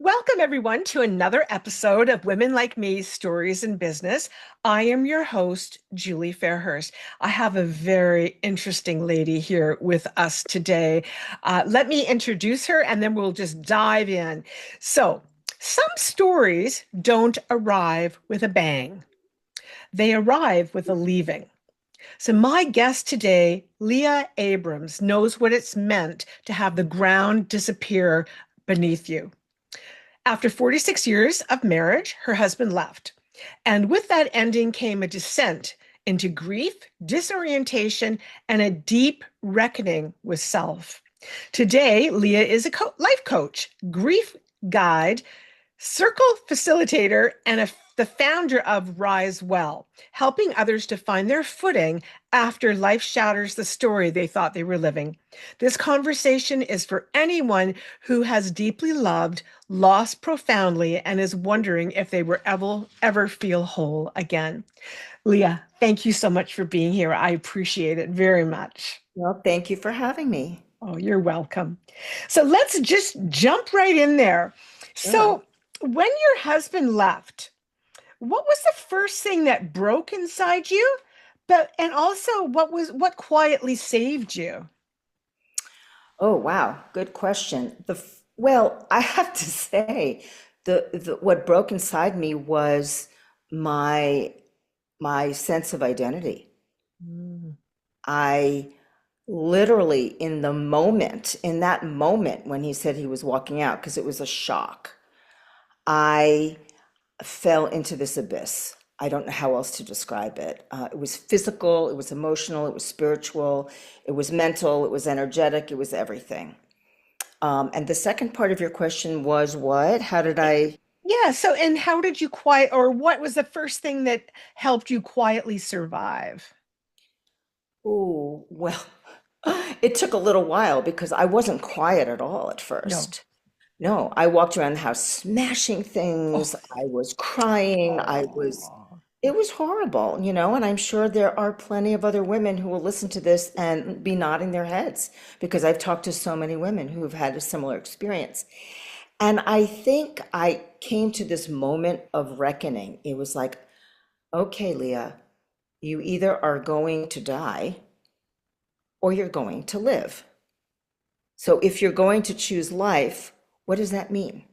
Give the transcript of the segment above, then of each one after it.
Welcome, everyone, to another episode of Women Like Me Stories in Business. I am your host, Julie Fairhurst. I have a very interesting lady here with us today. Let me introduce her and then we'll just dive in. So, some stories don't arrive with a bang, they arrive with a leaving. So, my guest today, Leah Abrams, knows what it's meant to have the ground disappear beneath you. After 46 years of marriage, her husband left. And with that ending came a descent into grief, disorientation, and a deep reckoning with self. Today, Leah is a life coach, grief guide, circle facilitator, and the founder of Rise Well, helping others to find their footing after life shatters the story they thought they were living. This conversation is for anyone who has deeply loved, lost profoundly, and is wondering if they will ever feel whole again. Leah, thank you so much for being here. I appreciate it very much. Well, thank you for having me. Oh, you're welcome. So let's just jump right in there. Sure. So, when your husband left, what was the first thing that broke inside you? And also what quietly saved you? Oh, wow. Good question. Well, I have to say, the what broke inside me was my my sense of identity. Mm. I literally, in that moment when he said he was walking out, because it was a shock, I fell into this abyss. I don't know how else to describe it. It was physical, it was emotional, it was spiritual, it was mental, it was energetic, it was everything. And the second part of your question was what? How did I? Yeah, so and how did you quiet or what was the first thing that helped you quietly survive? Oh, well, it took a little while because I wasn't quiet at all at No. first. No, I walked around the house smashing Oh, things. I was crying. oh. It was horrible, and I'm sure there are plenty of other women who will listen to this and be nodding their heads because I've talked to so many women who have had a similar experience. And I think I came to this moment of reckoning. It was like, okay, Leah, you either are going to die or you're going to live. So if you're going to choose life, what does that mean?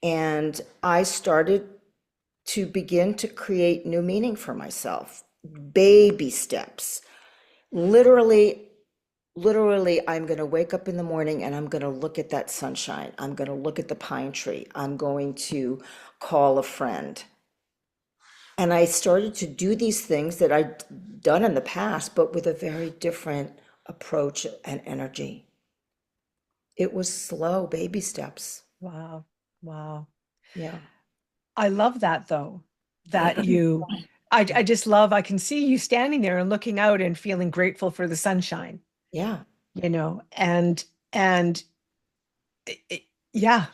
And I started to begin to create new meaning for myself. Baby steps. Literally, literally, I'm going to wake up in the morning and I'm going to look at that sunshine. I'm going to look at the pine tree. I'm going to call a friend. And I started to do these things that I'd done in the past, but with a very different approach and energy. It was slow, baby steps. Wow. Wow. Yeah. I love that though, that you I just love I can see you standing there and looking out and feeling grateful for the sunshine, Yeah. and it, yeah,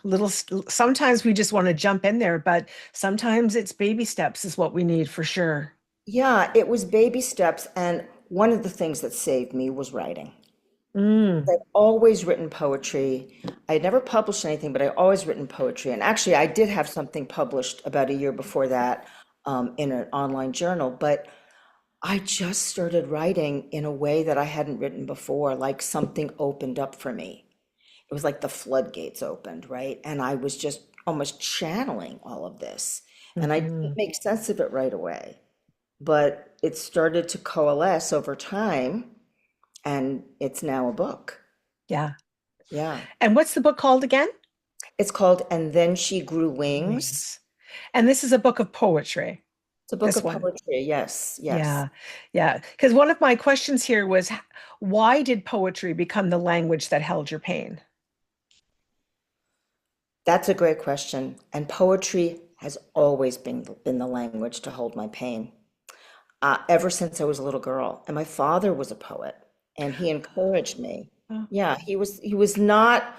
sometimes we just want to jump in there, but sometimes it's baby steps is what we need for sure. Yeah, it was baby steps. And one of the things that saved me was writing. Mm. I've always written poetry. I had never published anything, but I always written poetry. And actually, I did have something published about a year before that in an online journal. But I just started writing in a way that I hadn't written before, like something opened up for me. It was like the floodgates opened, right? And I was just almost channeling all of this. And I didn't Mhm. make sense of it right away, but it started to coalesce over time, and it's now a book. Yeah. Yeah. And what's the book called again? It's called And Then She Grew Wings. Wings. And this is a book of poetry, It's a book this of one. poetry. Yes, yes. Yeah. Yeah. Because one of my questions here was why did poetry become the language that held your pain? That's a great question. And poetry has always been the language to hold my pain, ever since I was a little girl. And my father was a poet, and he encouraged me. Oh, Yeah, he was not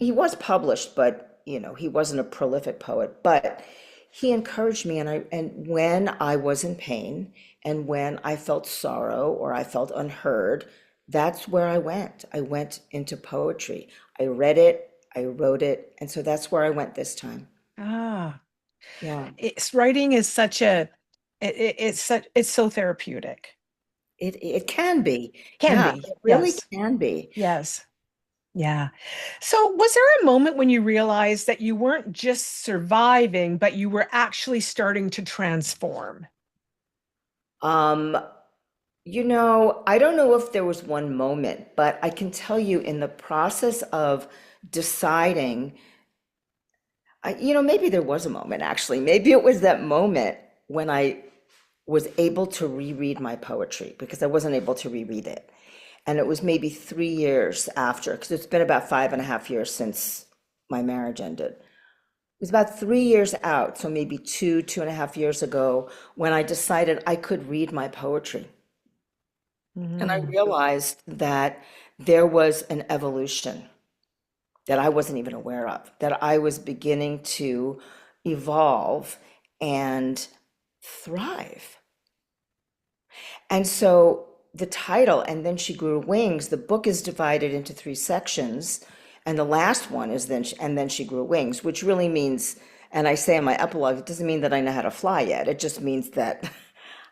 he was published, but he wasn't a prolific poet. But he encouraged me, and when I was in pain, and when I felt sorrow or I felt unheard, that's where I went. I went into poetry. I read it, I wrote it. And so that's where I went this time. Ah, Yeah, writing is such a it's so therapeutic. it can be. Can Yeah, be. it really Yes. can be. Yes. Yeah. So, was there a moment when you realized that you weren't just surviving, but you were actually starting to transform? Um, I don't know if there was one moment, but I can tell you in the process of deciding, maybe there was a moment actually. Maybe it was that moment when I was able to reread my poetry because I wasn't able to reread it. And it was maybe 3 years after, because it's been about 5.5 years since my marriage ended. It was about 3 years out, so maybe 2.5 years ago, when I decided I could read my poetry. And I Mm, realized that there was an evolution that I wasn't even aware of, that I was beginning to evolve and thrive. And so the title, And Then She Grew Wings, the book is divided into three sections. And the last one is And Then She Grew Wings, which really means, and I say in my epilogue, it doesn't mean that I know how to fly yet. It just means that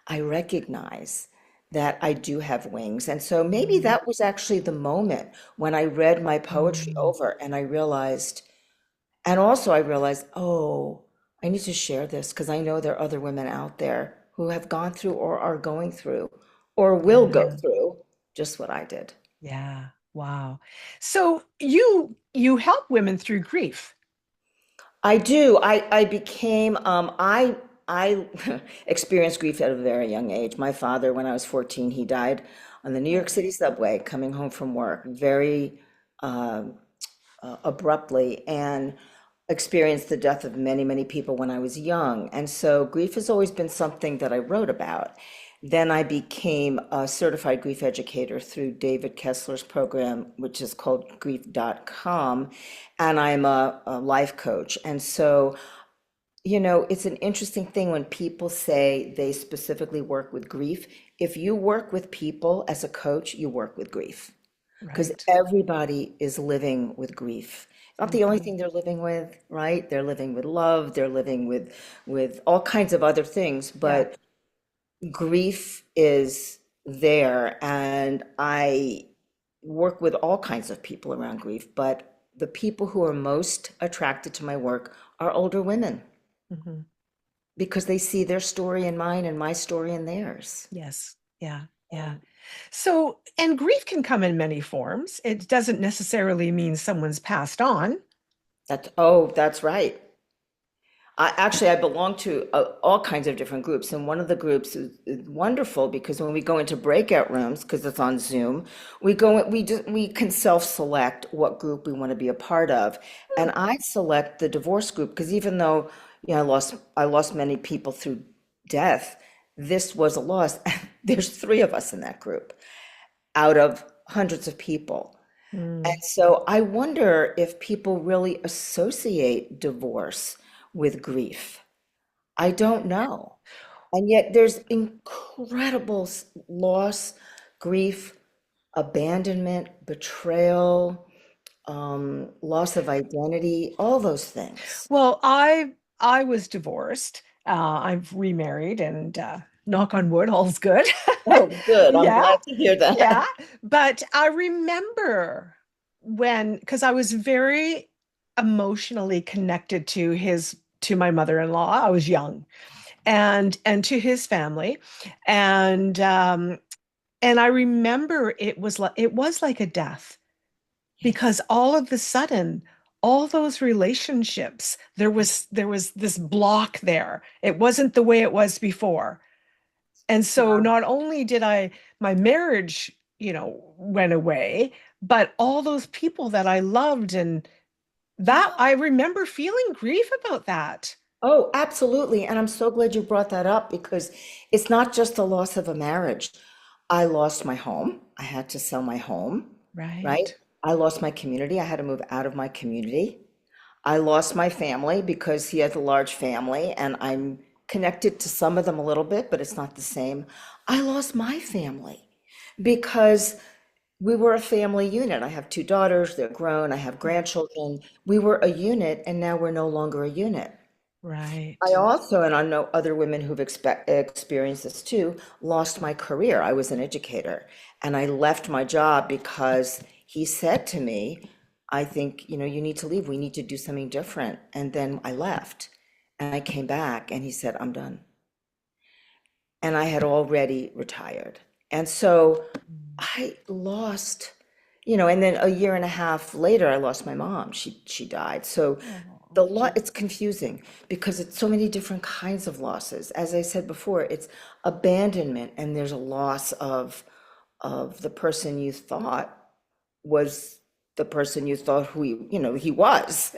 I recognize that I do have wings. And so maybe mm, that was actually the moment when I read my poetry mm. over and I realized, and also I realized, oh, I need to share this because I know there are other women out there who have gone through or are going through or will go Yeah. through just what I did. Yeah. Wow. So you help women through grief. I do. I became I experienced grief at a very young age. My father, when I was 14, he died on the New York Oh. City subway coming home from work, very abruptly, and experienced the death of many, many people when I was young. And so grief has always been something that I wrote about. Then I became a certified grief educator through David Kessler's program, which is called grief.com. And I'm a life coach. And so, it's an interesting thing when people say they specifically work with grief. If you work with people as a coach, you work with grief because Right. everybody is living with grief. Not the only Mhm. thing they're living with, right? They're living with love, they're living with all kinds of other things, Yeah. but grief is there, and I work with all kinds of people around grief, but the people who are most attracted to my work are older women Mhm. because they see their story in mine and my story in theirs. Yes. Yeah. Yeah. So, and grief can come in many forms. It doesn't necessarily mean someone's passed on. That's right. I belong to all kinds of different groups, and one of the groups is wonderful because when we go into breakout rooms, because it's on Zoom, we can self-select what group we want to be a part of, and I select the divorce group because even though I lost many people through death, this was a loss. There's three of us in that group out of hundreds of people. And Mm. so I wonder if people really associate divorce with grief. I don't know. And yet there's incredible loss, grief, abandonment, betrayal, loss of identity, all those things. Well, I was divorced. I've remarried and knock on wood, all's good. Oh, good. I'm Yeah. glad to hear Yeah. that. But I remember because I was very emotionally connected to my mother-in-law. I was young and to his family. And and I remember it was like a death because Yes. all of a sudden all those relationships there was this block there. It wasn't the way it was before. And so Wow. not only did my marriage, went away, but all those people that I loved and that Yeah. I remember feeling grief about that. Oh, absolutely. And I'm so glad you brought that up because it's not just the loss of a marriage. I lost my home. I had to sell my home, right? Right. I lost my community. I had to move out of my community. I lost my family because he has a large family and I'm connected to some of them a little bit, but it's not the same. I lost my family because we were a family unit. I have two daughters, they're grown, I have grandchildren. We were a unit, and now we're no longer a unit. I Right. also, and I know other women who've experienced this too, lost my career. I was an educator and I left my job because he said to me, I think, you need to leave. We need to do something different. And then I left and I came back and he said, I'm done. And I had already retired. And so Mm. I lost, and then a year and a half later, I lost my mom. She died. So Oh, the lot, it's confusing because it's so many different kinds of losses. As I said before, it's abandonment, and there's a loss of the person you thought was the person you thought who he was,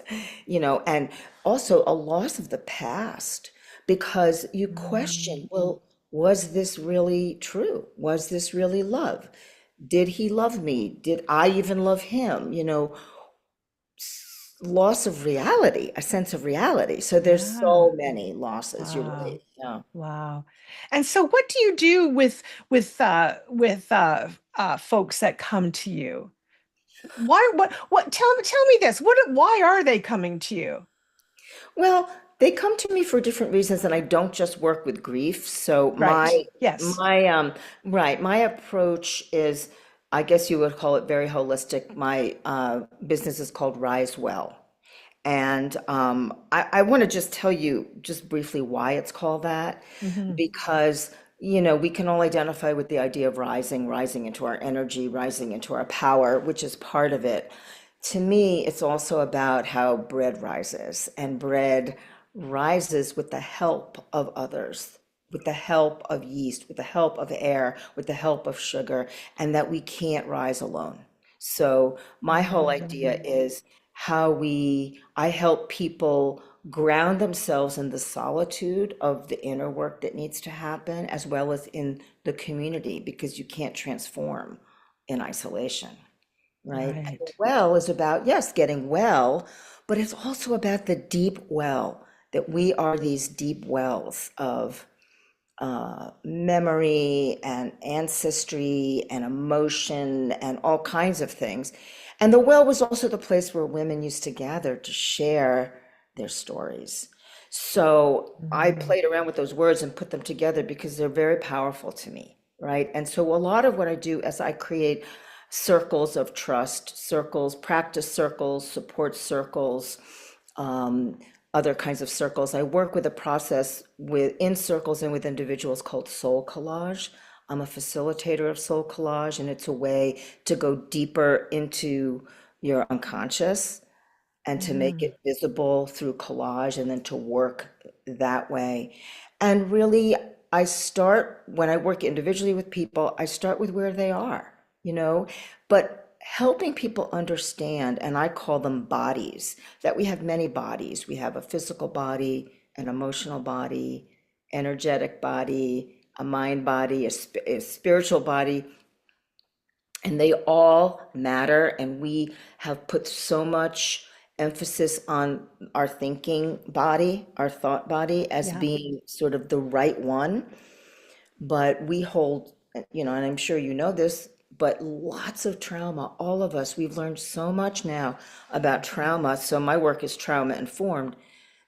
and also a loss of the past because you mm, question, well, was this really true? Was this really love? Did he love me? Did I even love him? Loss of reality, a sense of reality. So there's yeah. so many losses. You're Wow. right. Yeah. Wow. And so what do you do with folks that come to you? Why what tell me this. Why are they coming to you? Well, they come to me for different reasons, and I don't just work with grief. So Right. my Yes. my right, my approach is, I guess you would call it very holistic. My business is called Rise Well. And I want to just tell you just briefly why it's called that, Hmm. because we can all identify with the idea of rising into our energy, rising into our power, which is part of it. To me, it's also about how bread rises, and bread rises with the help of others, with the help of yeast, with the help of air, with the help of sugar, and that we can't rise alone. So my whole idea Mm, is I help people ground themselves in the solitude of the inner work that needs to happen, as well as in the community, because you can't transform in isolation, right? And the right. well is about, yes, getting well, but it's also about the deep well, that we are these deep wells of memory and ancestry and emotion and all kinds of things. And the well was also the place where women used to gather to share their stories. So I Mm, played around with those words and put them together because they're very powerful to me, right? And so a lot of what I do is I create circles of trust, circles, practice circles, support circles, um, other kinds of circles. I work with a process in circles and with individuals called soul collage. I'm a facilitator of soul collage, and it's a way to go deeper into your unconscious and to make mm, it visible through collage and then to work that way. And really, when I work individually with people, I start with where they are, but helping people understand, and I call them bodies, that we have many bodies. We have a physical body, an emotional body, energetic body, a mind body, a spiritual body, and they all matter. And we have put so much emphasis on our thinking body, our thought body, as yeah. being sort of the right one. But we hold, and I'm sure you know this, but lots of trauma. All of us, we've learned so much now about trauma. So my work is trauma informed,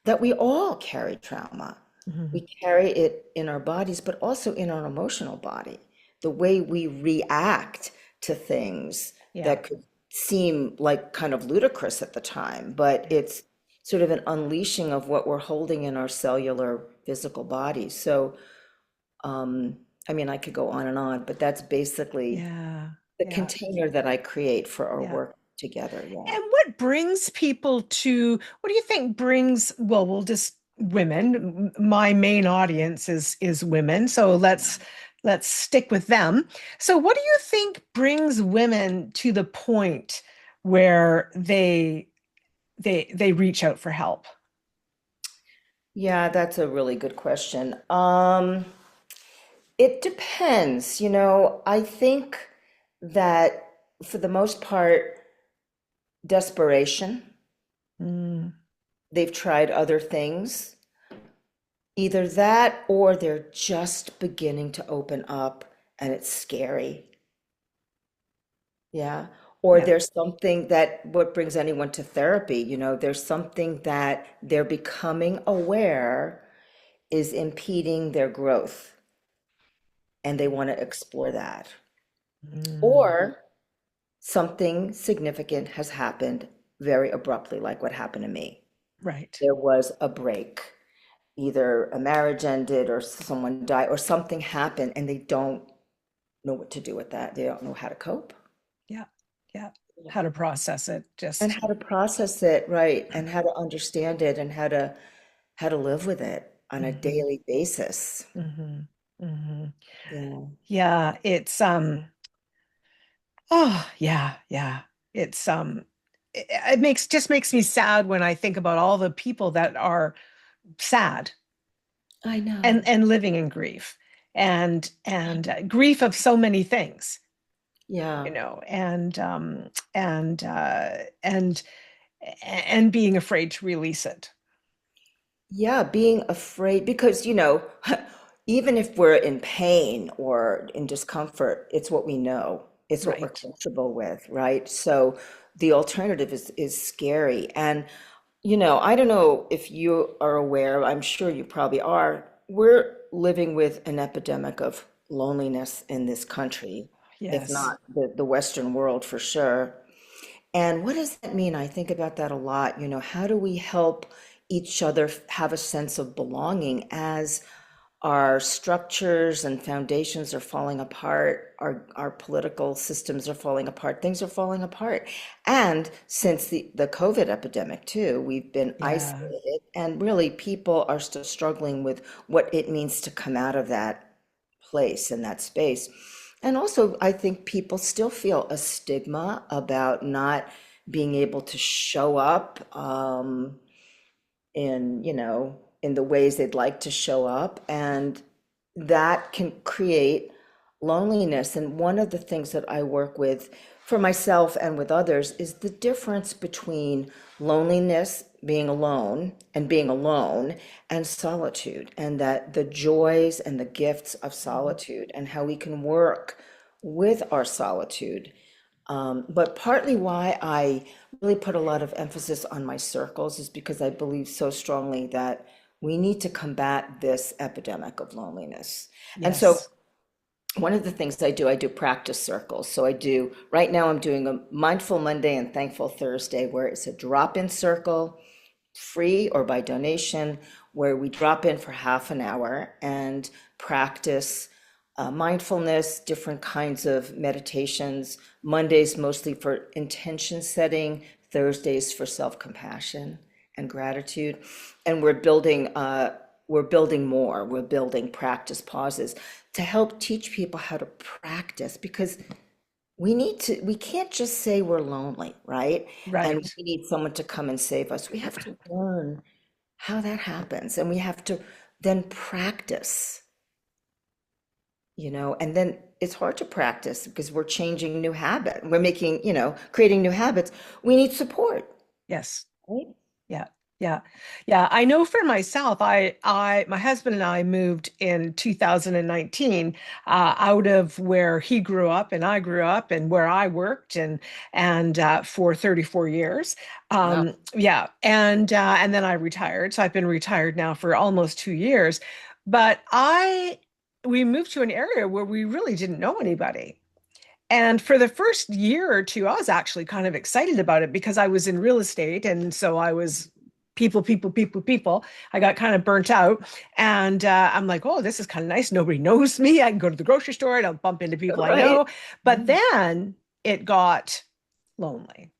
that we all carry trauma. Mhm. We carry it in our bodies, but also in our emotional body. The way we react to things Yeah. that could seem like kind of ludicrous at the time, but it's sort of an unleashing of what we're holding in our cellular physical bodies. So, I mean, I could go on and on, but that's basically Yeah. the Yeah. container that I create for our Yeah. work together. Yeah. And what brings people to, what do you think brings, well, we'll just women. My main audience is women, so let's stick with them. So what do you think brings women to the point where they reach out for help? Yeah, that's a really good question. It depends, I think that for the most part, desperation. Mm, They've tried other things. Either that or they're just beginning to open up and it's scary. Yeah. Or Yeah. there's something that what brings anyone to therapy, there's something that they're becoming aware is impeding their growth and they want to explore that. Mm, Or something significant has happened very abruptly, like what happened to me. right. There was a break. Either a marriage ended or someone died or something happened and they don't know what to do with that. They don't know how to cope. Yeah. Yeah. How to process it. And Just, how to process it, right, and how to understand it and how to live with it on a hmm daily basis. hmm hmm Yeah, Yeah. Oh, yeah. Yeah. It's, it makes me sad when I think about all the people that are sad I know. and living in grief and grief of so many things, Yeah. and and being afraid to release it. Yeah, being afraid because, even if we're in pain or in discomfort, it's what we know. It's what we're Right. comfortable with, right? So the alternative is scary. And, I don't know if you are aware, I'm sure you probably are. We're living with an epidemic of loneliness in this country, if Yes. not the Western world for sure. And what does that mean? I think about that a lot. How do we help each other have a sense of belonging as our structures and foundations are falling apart, our political systems are falling apart, things are falling apart. And since the COVID epidemic too, we've been Yeah. isolated, and really people are still struggling with what it means to come out of that place and that space. And also, I think people still feel a stigma about not being able to show up in the ways they'd like to show up, and that can create loneliness. And one of the things that I work with for myself and with others is the difference between loneliness, being alone, and solitude, and that the joys and the gifts of solitude and how we can work with our solitude. But partly why I really put a lot of emphasis on my circles is because I believe so strongly that we need to combat this epidemic of loneliness. And so Yes. one of the things I do practice circles. So right now I'm doing a Mindful Monday and Thankful Thursday where it's a drop-in circle, free or by donation, where we drop in for half an hour and practice mindfulness, different kinds of meditations. Mondays mostly for intention setting, Thursdays for self-compassion and gratitude. And we're building more. We're building practice pauses to help teach people how to practice because we can't just say we're lonely, right? And Right. we need someone to come and save us. We have to learn how that happens and we have to then practice, and then it's hard to practice because we're changing new habit. We're making, creating new habits. We need support, Yes. right? Yeah. Yeah. Yeah. I know for myself, my husband and I moved in 2019, out of where he grew up and I grew up and where I worked and for 34 years. Wow. Yeah. And then I retired. So I've been retired now for almost 2 years. But we moved to an area where we really didn't know anybody. And for the first year or two, I was actually kind of excited about it because I was in real estate. And so I was people, people, people, people. I got kind of burnt out. And I'm like, oh, this is kind of nice. Nobody knows me. I can go to the grocery store and I'll bump into people I Right. know. But then it got lonely.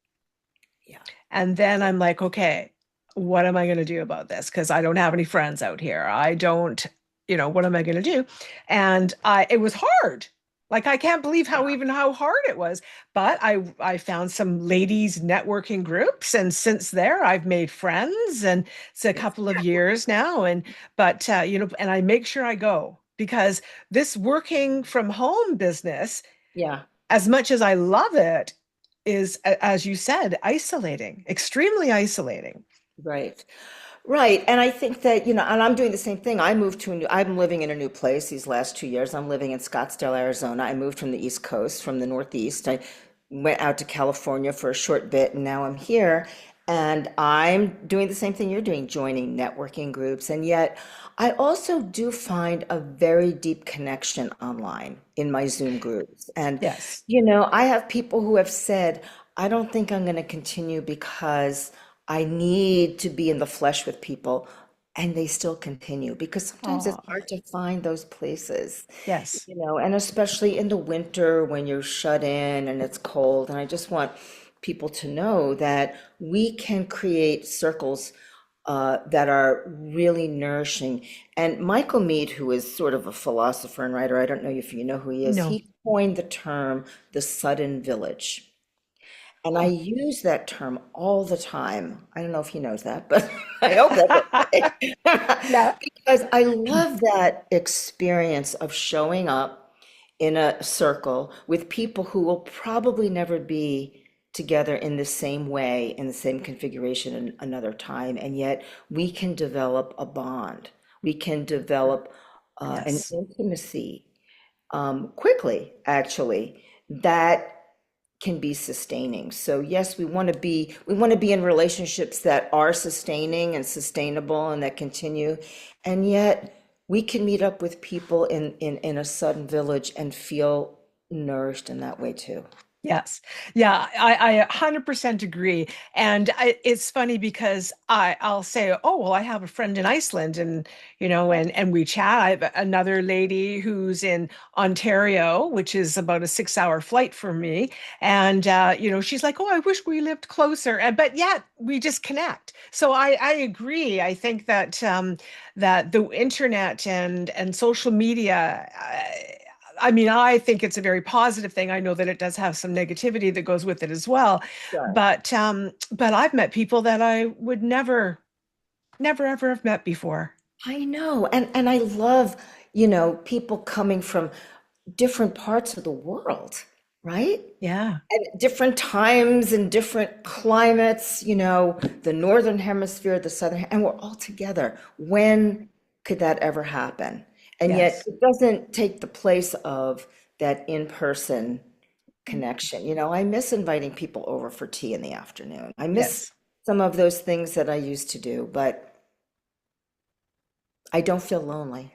Yeah. And then I'm like, okay, what am I going to do about this? Because I don't have any friends out here. I don't, what am I going to do? And it was hard. Like I can't believe how hard it was. But I found some ladies networking groups, and since there I've made friends, and it's a couple of years now. And I make sure I go because this working from home business, Yeah. as much as I love it, is, as you said, isolating, extremely isolating. Right. Right. And I think that, and I'm doing the same thing. I'm living in a new place these last 2 years. I'm living in Scottsdale, Arizona. I moved from the East Coast, from the Northeast. went out to California for a short bit, and now I'm here. And I'm doing the same thing you're doing, joining networking groups. And yet, I also do find a very deep connection online in my Zoom groups. And, Yes. I have people who have said, I don't think I'm going to continue because I need to be in the flesh with people. And they still continue because sometimes it's Oh, hard to find those places, yes. and especially in the winter when you're shut in and it's cold. And I just want people to know that we can create circles that are really nourishing. And Michael Mead, who is sort of a philosopher and writer, I don't know if you know who he is, No. he coined the term the sudden village. And I Huh. use that term all the time. I don't know if he knows that, but I hope that's okay. Yeah. Because I love that experience of showing up in a circle with people who will probably never be together in the same way, in the same configuration another time. And yet we can develop a bond. We can develop an Yes. intimacy quickly, actually, that can be sustaining. So yes, we want to be in relationships that are sustaining and sustainable and that continue. And yet we can meet up with people in a sudden village and feel nourished in that way too. Yes. Yeah, I 100% agree. And it's funny because I'll say, oh, well, I have a friend in Iceland and, and we chat. I have another lady who's in Ontario, which is about a 6 hour flight from me. And, she's like, oh, I wish we lived closer. But yet we just connect. So I agree. I think that the internet and social media, I mean, I think it's a very positive thing. I know that it does have some negativity that goes with it as well. Sure. But I've met people that I would never ever have met before. I know. And I love, people coming from different parts of the world, right? Yeah. At different times and different climates, the northern hemisphere, the southern, and we're all together. When could that ever happen? And yet Yes. it doesn't take the place of that in-person connection. I miss inviting people over for tea in the afternoon. I miss Yes. some of those things that I used to do, but I don't feel lonely.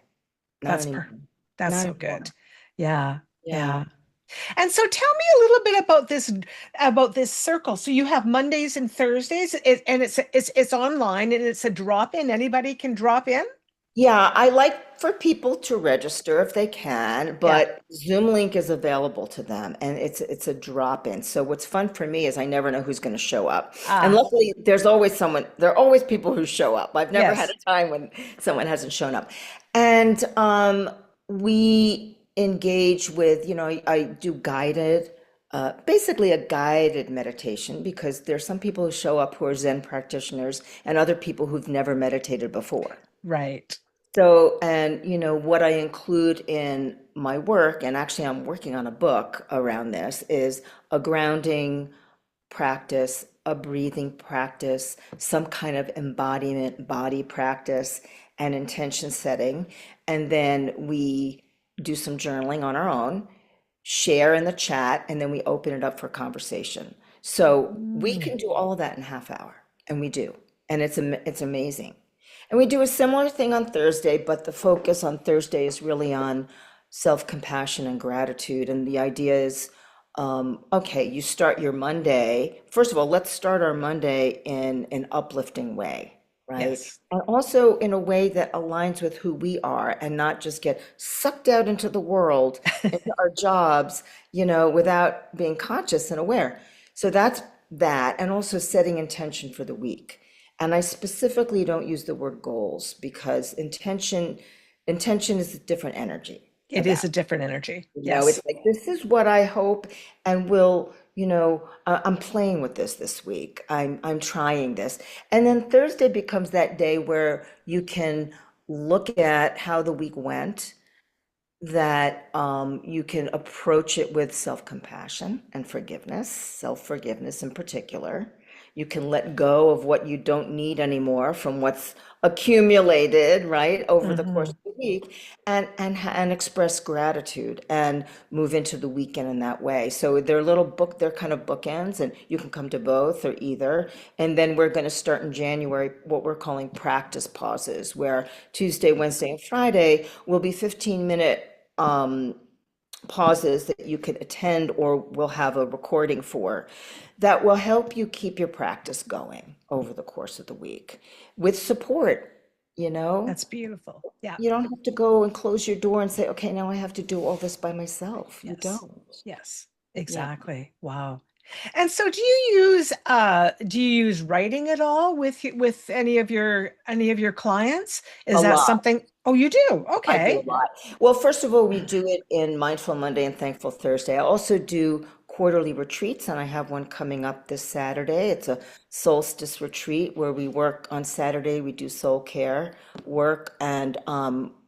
Not That's anymore. per that's Not so good. anymore. Yeah. Yeah. Yeah. And so tell me a little bit about this circle. So you have Mondays and Thursdays, and it's online and it's a drop in. Anybody can drop in. Yeah, I like for people to register if they can, Yeah. but Zoom link is available to them and it's a drop-in. So what's fun for me is I never know who's going to show up. And Ah, luckily there are always people who show up. I've never had yes. a time when someone hasn't shown up. And we engage with, I do guided basically a guided meditation because there's some people who show up who are Zen practitioners and other people who've never meditated before. Right. So, and what I include in my work, and actually I'm working on a book around this, is a grounding practice, a breathing practice, some kind of embodiment body practice, and intention setting. And then we do some journaling on our own, share in the chat, and then we open it up for conversation. So we Mm, can do all of that in a half hour, and we do. And it's amazing. And we do a similar thing on Thursday, but the focus on Thursday is really on self-compassion and gratitude. And the idea is, okay, you start your Monday. First of all, let's start our Monday in an uplifting way, right? yes. And also in a way that aligns with who we are and not just get sucked out into the world, into our jobs, without being conscious and aware. So that's that. And also setting intention for the week. And I specifically don't use the word goals because intention is a different energy for It is that. a different energy. It's Yes. like this is what I hope and will, I'm playing with this week. I'm trying this. And then Thursday becomes that day where you can look at how the week went, that you can approach it with self-compassion and forgiveness, self-forgiveness in particular. You can let go of what you don't need anymore from what's accumulated, right, over the course Hmm. of the week, and express gratitude and move into the weekend in that way. So they're kind of bookends, and you can come to both or either. And then we're going to start in January what we're calling practice pauses, where Tuesday, Wednesday, and Friday will be 15-minute pauses that you can attend or will have a recording for that will help you keep your practice going over the course of the week with support, you know? That's beautiful. Yeah. You don't have to go and close your door and say, okay, now I have to do all this by myself. You Yes. don't. Yes. Yeah, Exactly. Wow. And so do you use writing at all with any of your clients? a Is that lot. something? Oh, you do. I do a Okay. lot. Well, first of all, we do it in Mindful Monday and Thankful Thursday. I also do quarterly retreats, and I have one coming up this Saturday. It's a solstice retreat where we work on Saturday. We do soul care work and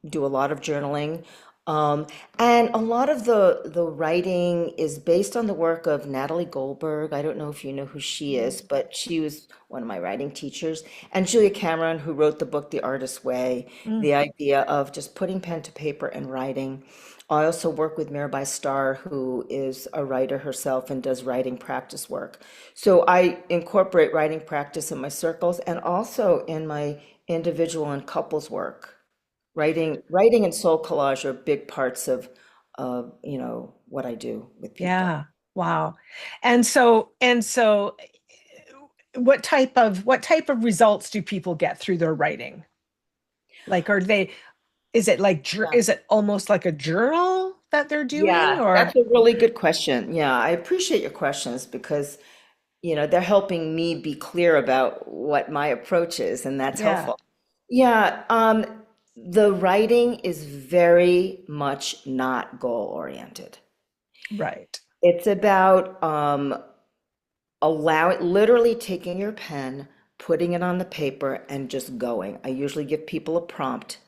do a lot of journaling. Um, and a lot of the writing is based on the work of Natalie Goldberg. I don't know if you know who she is, but she was one of my writing teachers. And Julia Cameron, who wrote the book The Artist's Way, Mm. the idea of just putting pen to paper and writing. I also work with Mirabai Starr, who is a writer herself and does writing practice work. So I incorporate writing practice in my circles and also in my individual and couples work. Writing and soul collage are big parts of what I do with people. Yeah. Wow. And so what type of results do people get through their writing? Like is it like Yeah. is it almost like a journal that they're doing Yeah, that's or a really good question. Yeah, I appreciate your questions because they're helping me be clear about what my approach is, and that's yeah, helpful. Yeah, the writing is very much not goal oriented. right. It's about literally taking your pen, putting it on the paper, and just going. I usually give people a prompt,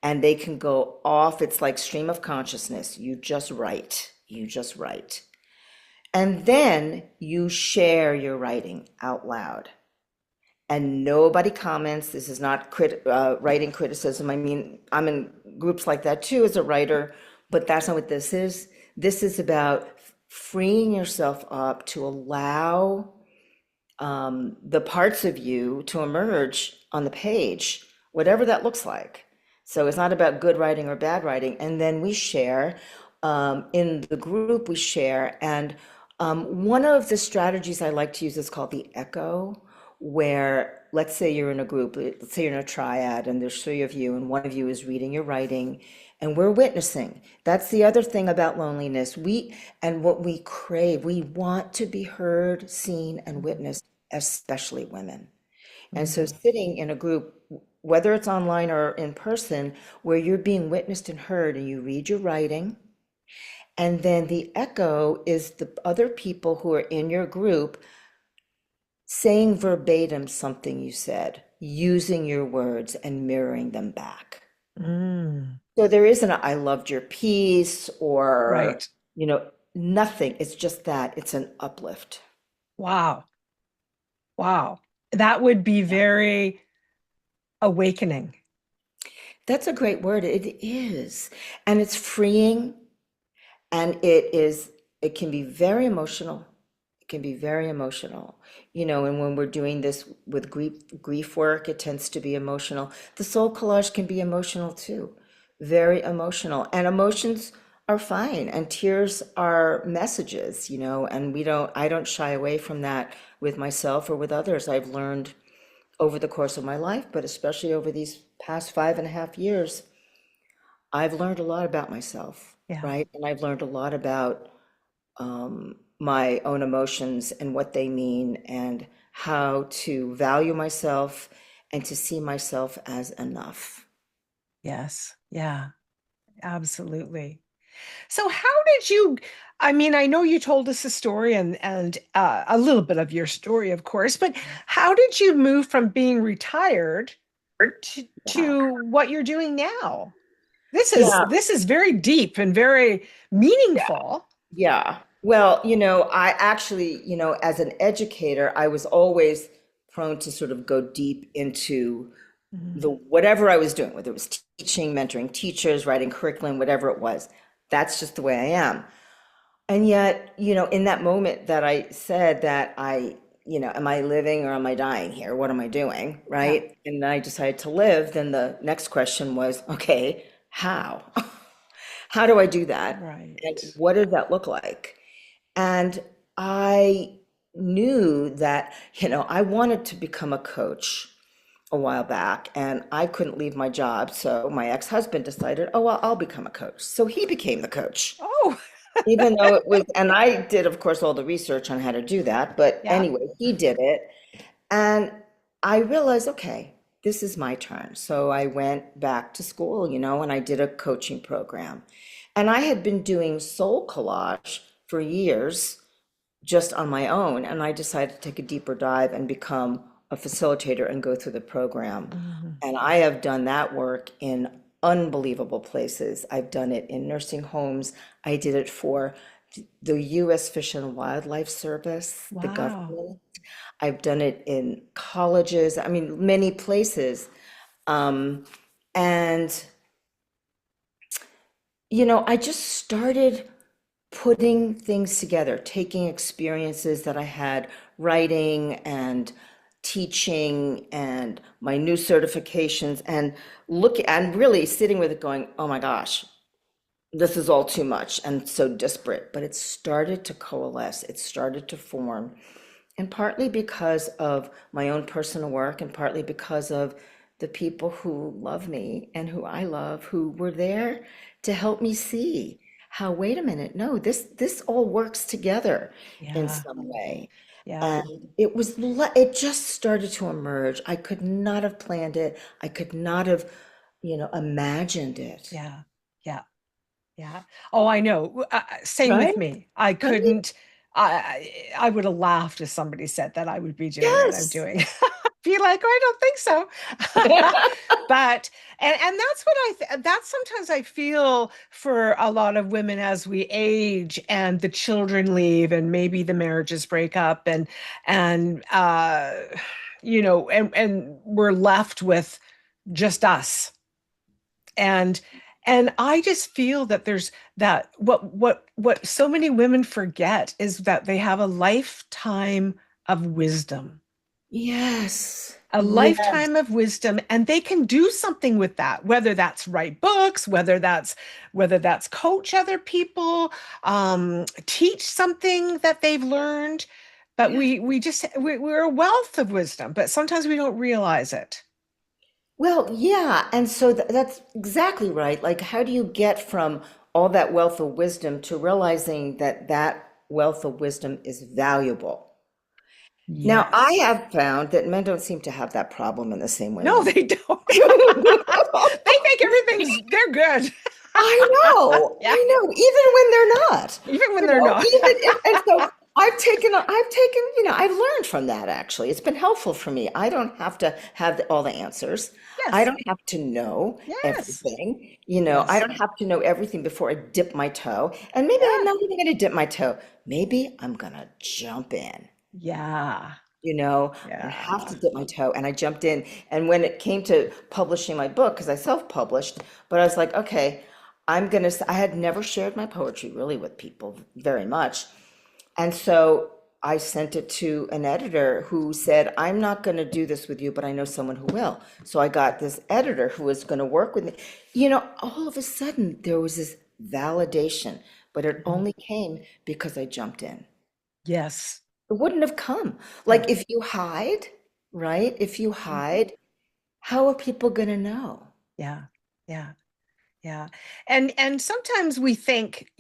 and they can go off. It's like stream of consciousness. You just write. You just write. And then you share your writing out loud. And nobody comments. This is not writing criticism. I mean, I'm in groups like that too as a writer, but that's not what this is. This is about freeing yourself up to allow the parts of you to emerge on the page, whatever that looks like. So it's not about good writing or bad writing. And then we share in the group, we share. And one of the strategies I like to use is called the echo, where let's say you're in a group, let's say you're in a triad, and there's three of you, and one of you is reading your writing, and we're witnessing. That's the other thing about loneliness. And what we crave, we want to be heard, seen, and witnessed, especially women. And so Mhm. sitting in a group, whether it's online or in person, where you're being witnessed and heard, and you read your writing, and then the echo is the other people who are in your group saying verbatim something you said, using your words and mirroring them back. Mm, So there isn't a I loved your piece or, right. you know, nothing. It's just that it's an uplift. Wow. Wow. That would be very awakening. That's a great word. It is. And it's freeing and it can be very emotional. It can be very emotional. And when we're doing this with grief work, it tends to be emotional. The soul collage can be emotional too. Very emotional. And emotions are fine and tears are messages, and I don't shy away from that with myself or with others. I've learned over the course of my life, but especially over these past 5.5 years, I've learned a lot about myself, Yeah. right? And I've learned a lot about my own emotions and what they mean and how to value myself and to see myself as enough. Yes. Yeah. Absolutely. So how did you, I mean, I know you told us a story and a little bit of your story, of course, but how did you move from being retired Yeah. to what you're doing now? This is Yeah. this is very deep and very Yeah. meaningful. Yeah. Well, I actually, as an educator, I was always prone to sort of go deep into the Mhm. whatever I was doing, whether it was teaching, mentoring teachers, writing curriculum, whatever it was. That's just the way I am. And yet, in that moment that I said that am I living or am I dying here? What am I doing? Yeah, Right? And I decided to live. Then the next question was, okay, how? How do I do that? And right. what does that look like? And I knew that, I wanted to become a coach a while back and I couldn't leave my job. So my ex-husband decided, oh, well, I'll become a coach. So he became the coach. Oh, Even though it was, and I did, of course, all the research on how to do that. But yeah. anyway, he did it. And I realized, okay, this is my turn. So I went back to school, and I did a coaching program. And I had been doing soul collage for years just on my own. And I decided to take a deeper dive and become a facilitator and go through the program. Mhm. And I have done that work in unbelievable places. I've done it in nursing homes. I did it for the U.S. Fish and Wildlife Service, the Wow. government. I've done it in colleges, I mean, many places. Um, and, I just started putting things together, taking experiences that I had writing and teaching and my new certifications and look and really sitting with it going, oh my gosh, this is all too much and so disparate. But it started to coalesce, it started to form. And partly because of my own personal work, and partly because of the people who love me and who I love, who were there to help me see how, wait a minute, no, this all works together in Yeah, some way. yeah, And it just started to emerge. I could not have planned it. I could not have, imagined it. yeah, yeah, yeah. Oh, I know. Same with Right? me. I Right? couldn't. I would have laughed if somebody said that I would be doing what I'm Yes. doing. Be like, oh, I don't think so. But and that's what that's sometimes I feel for a lot of women as we age and the children leave and maybe the marriages break up and and we're left with just us. And I just feel that there's that what so many women forget is that they have a lifetime of wisdom, Yes. a Yes. lifetime of wisdom, and they can do something with that, whether that's write books, whether that's coach other people, teach something that they've learned. But Yes. we're a wealth of wisdom, but sometimes we don't realize it. Well, yeah, and so that's exactly right. Like, how do you get from all that wealth of wisdom to realizing that that wealth of wisdom is valuable? Now, I Yes. have found that men don't seem to have that problem in the same way No, women. they don't. They think everything's they're good. Yeah, I know, even when they're not, even when they're not. even if, and so I've learned from that actually. It's been helpful for me. I don't have to have all the answers. I Yes. don't have to know Yes. everything. I Yes. don't have to know everything before I dip my toe. And maybe I'm Yeah. not even going to dip my toe. Maybe I'm going to jump in. Yeah. I have Yeah. to dip my toe. And I jumped in. And when it came to publishing my book, because I self-published, but I was like, okay, I had never shared my poetry really with people very much. And so I sent it to an editor who said, I'm not going to do this with you, but I know someone who will. So I got this editor who was going to work with me. All of a sudden there was this validation, but it Mhm. only came because I jumped in. Yes. It wouldn't have come. No. Like if you hide, right? If you Mhm. hide, how are people going to know? Yeah. Yeah. Yeah. And sometimes we think,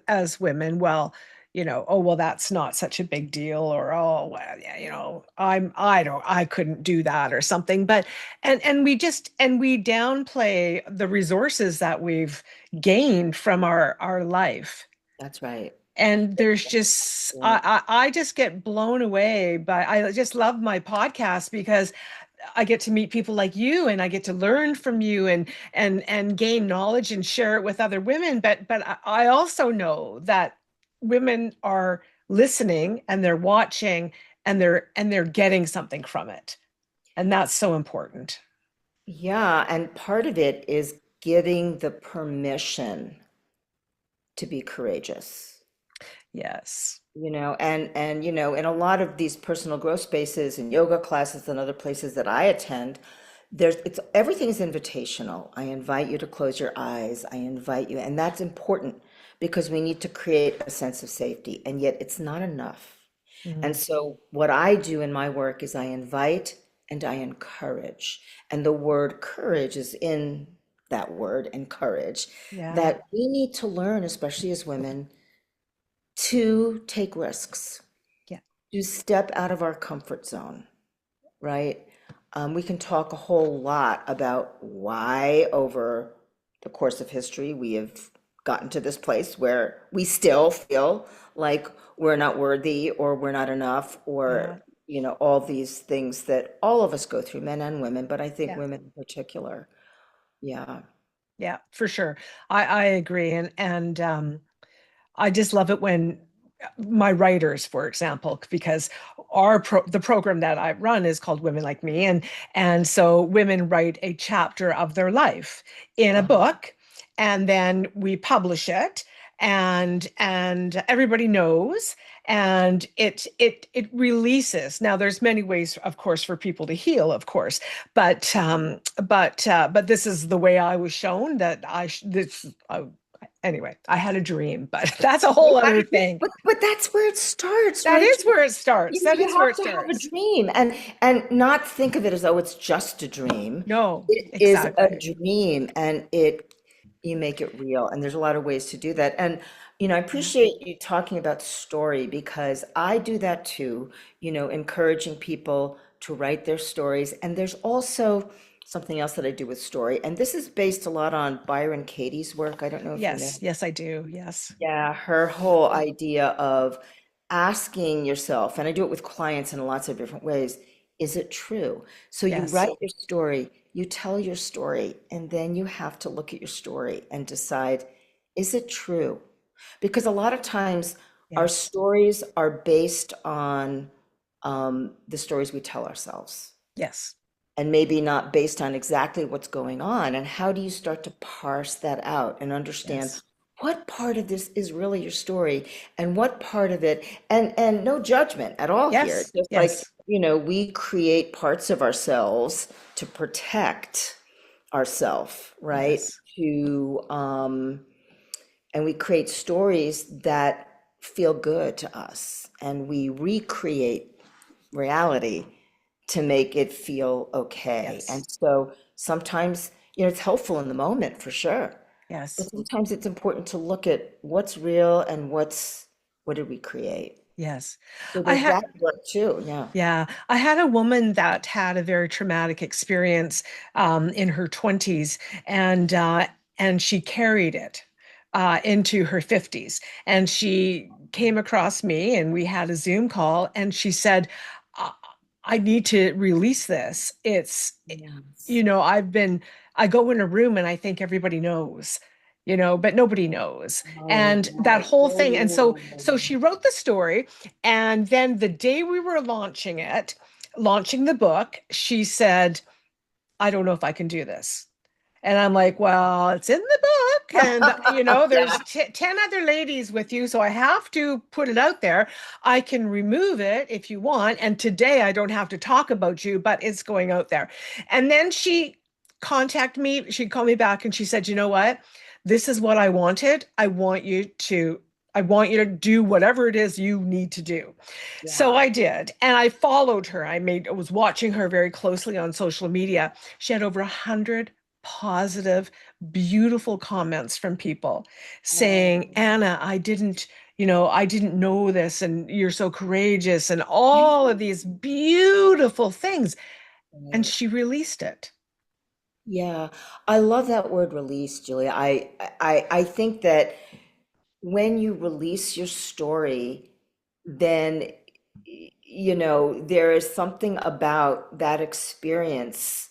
as women, well, oh well, that's not such a big deal, or oh well, yeah, I couldn't do that or something. But and we downplay the resources that we've gained from our life. That's right. And there's just Right. I just get blown away by I just love my podcast because I get to meet people like you and I get to learn from you and gain knowledge and share it with other women. But I also know that women are listening and they're watching and they're getting something from it. And that's so important. Yeah, and part of it is getting the permission to be courageous. Yes. In a lot of these personal growth spaces and yoga classes and other places that I attend, it's everything is invitational. I invite you to close your eyes. I invite you, and that's important because we need to create a sense of safety, and yet it's not enough. And Mhm. so what I do in my work is I invite and I encourage. And the word courage is in that word, encourage, Yeah. that we need to learn, especially as women, to take risks, Yeah. to step out of our comfort zone, right? We can talk a whole lot about why over the course of history we have gotten to this place where we still feel like we're not worthy or we're not enough Yeah. or all these things that all of us go through, men and women, but I think Yeah. women in particular. Yeah. Yeah, for sure. I agree. And I just love it when my writers, for example, because the program that I run is called Women Like Me, and so women write a chapter of their life in a Uh-huh. book, and then we publish it, and everybody knows, and it releases. Now, there's many ways, of course, for people to heal, of course, but this is the way I was shown that this. Anyway, I had a dream, but that's a whole other thing. But that's where it starts, That right? is where it starts. That You is where have it to have a starts. dream and not think of it as though it's just a dream. No, It is a exactly. dream and it you make it real. And there's a lot of ways to do that. And I Yeah. appreciate you talking about story because I do that too, encouraging people to write their stories. And there's also something else that I do with story. And this is based a lot on Byron Katie's work. I don't know if you know. Yes, yes, I do. Yes. Yeah, her whole idea of asking yourself, and I do it with clients in lots of different ways, is it true? So you Yes. write your story, you tell your story, and then you have to look at your story and decide, is it true? Because a lot of times our Yes. stories are based on the stories we tell ourselves Yes. and maybe not based on exactly what's going on. And how do you start to parse that out and understand Yes. what part of this is really your story and what part of it, and no judgment at all here. Yes. Just like, Yes. we create parts of ourselves to protect ourselves, right? Yes. And we create stories that feel good to us and we recreate reality to make it feel okay. And Yes. so sometimes, it's helpful in the moment for sure. But Yes. sometimes it's important to look at what's real and what did we create. Yes. So I there's had that work too. Yeah. Yeah, I had a woman that had a very traumatic experience in her 20s, and she carried it into her 50s. And she came across me, and we had a Zoom call, and she said, "I I need to release this. Yes. I go in a room and I think everybody knows." But nobody knows. Oh, And that right. whole thing. And so Oh. she wrote the story, and then the day we were launching the book, she said, "I don't know if I can do this." And I'm like, "Well, it's in the book. And, there's Yeah. 10 other ladies with you. So I have to put it out there. I can remove it if you want. And today I don't have to talk about you, but it's going out there." And then she contacted me. She called me back and she said, "You know what? This is what I wanted. I want you to do whatever it is you need to do." So Yeah. I did, and I followed her. I was watching her very closely on social media. She had over 100 positive, beautiful comments from people saying, Oh. "Anna, I didn't know this, and you're so courageous," and all of these beautiful things. And Right. she released it. Yeah. I love that word release, Julia. I think that when you release your story, then there is something about that experience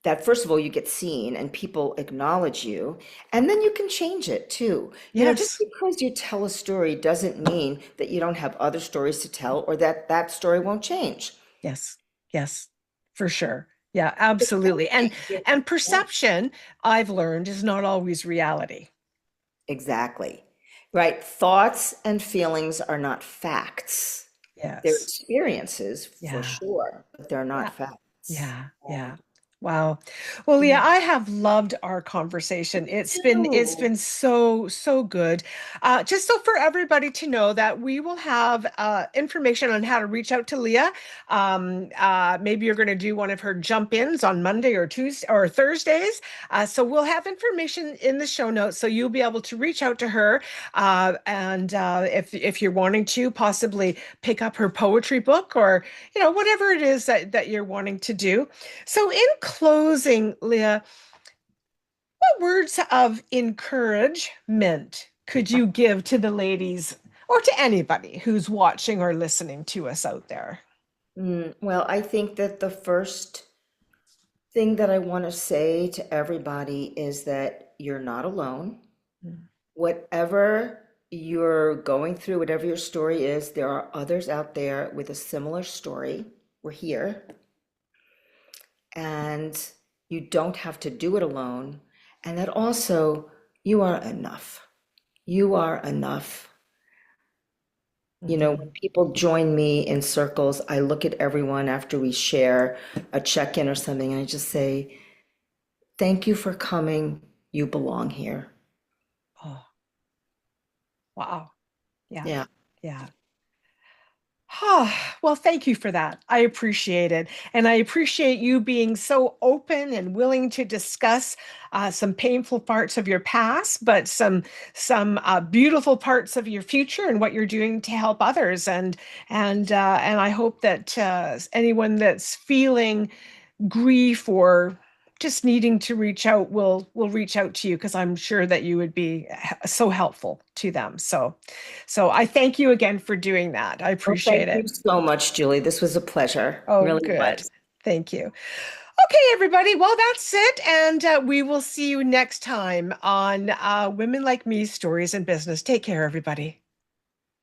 that first of all, you get seen and people acknowledge you, and then you can change it too. Just Yes. because you tell a story doesn't mean that you don't have other stories to tell or that that story won't change. Yes. Yes. For sure. Yeah, absolutely. And Yeah. perception, I've learned, is not always reality. Exactly. Right. Thoughts and feelings are not facts. They're Yes. experiences for Yeah. sure, but they're not Yeah. facts. Yeah. Yeah. Wow. Well, Leah, Yeah. I have loved our conversation. It's been Ew. so good. Just so for everybody to know that we will have information on how to reach out to Leah. Maybe you're going to do one of her jump ins on Monday or Tuesday or Thursdays. So we'll have information in the show notes, so you'll be able to reach out to her. And if you're wanting to possibly pick up her poetry book, or whatever it is that you're wanting to do. So, in closing, Leah, what words of encouragement could you give to the ladies or to anybody who's watching or listening to us out there? Well, I think that the first thing that I want to say to everybody is that you're not alone. Mm. Whatever you're going through, whatever your story is, there are others out there with a similar story. We're here. And you don't have to do it alone. And that also, you are enough. You are enough. When Mhm. people join me in circles, I look at everyone after we share a check-in or something, and I just say, thank you for coming. You belong here. Oh, wow. Yeah. Yeah. Yeah. Well, thank you for that. I appreciate it. And I appreciate you being so open and willing to discuss some painful parts of your past, but some beautiful parts of your future and what you're doing to help others. And I hope that anyone that's feeling grief or just needing to reach out will reach out to you, because I'm sure that you would be so helpful to them. So I thank you again for doing that. I Well, appreciate thank you it. so much, Julie. This was a pleasure. Oh, Really good. was. Thank you. Okay, everybody. Well, that's it. And we will see you next time on Women Like Me Stories in Business. Take care, everybody.